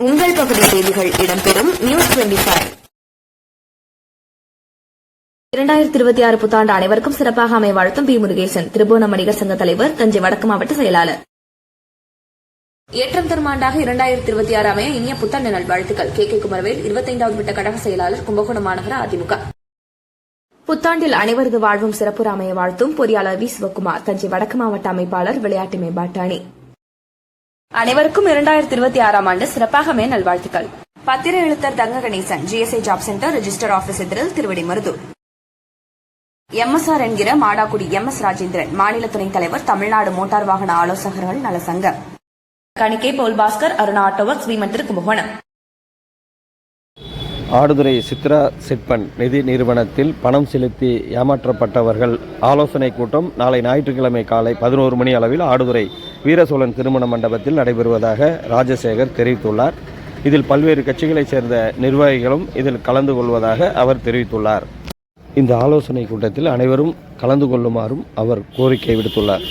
உங்கள் பகுதி செய்திகள் இடம்பெறும் நியூஸ் 25. 2026 புத்தாண்டு அனைவருக்கும் சிறப்பாக அமைய வாழ்த்தும் பி. முருகேசன், திருபுவனம் வணிகர் சங்க தலைவர், தஞ்சை வடக்கு மாவட்ட செயலாளர். ஏற்றம் தரும் ஆண்டாக 2026 அமைய இனிய புத்தாண்டு நல்வாழ்த்துக்கள். கே. குமரவேல், 25வது விட்ட கழக செயலாளர், கும்பகோணம் மாநகர அதிமுக. புத்தாண்டில் அனைவரது வாழ்வும் சிறப்புற அமைய வாழ்த்தும் பொறியாளர் வி. சிவக்குமார், தஞ்சை வடக்கு மாவட்ட அமைப்பாளர், விளையாட்டு மேம்பாட்டு அணி. அனைவருக்கும் 2026 ஆண்டு சிறப்பாக அமைய நல்வாழ்த்துக்கள். பத்திர எழுத்தர் தங்க Ganesan, GSI job centre, register office எதிரில், திருவிடைமருதூர். MSR என்கிற மாடாக்குடி MS ராஜேந்திரன், மாநில துணைத் தலைவர், தமிழ்நாடு மோட்டார் வாகன ஆலோசகர்கள் நல சங்கம். கணிக்கை போல் பாஸ்கர், அருணா ஆட்டோவர்க்ஸ், வீமன் கும்பகோணம். ஆடுதுறை சித்ரா சிட்பண்ட் நிதி நிறுவனத்தில் பணம் செலுத்தி ஏமாற்றப்பட்டவர்கள் ஆலோசனை கூட்டம் நாளை ஞாயிற்றுக்கிழமை காலை 11 மணி அளவில் ஆடுதுறை வீரசோழன் திருமண மண்டபத்தில் நடைபெறுவதாக ராஜசேகர் தெரிவித்துள்ளார். இதில் பல்வேறு கட்சிகளைச் சேர்ந்த நிர்வாகிகளும் இதில் கலந்து கொள்வதாக அவர் தெரிவித்துள்ளார். இந்த ஆலோசனை கூட்டத்தில் அனைவரும் கலந்து கொள்ளுமாறும் அவர் கோரிக்கை விடுத்துள்ளார்.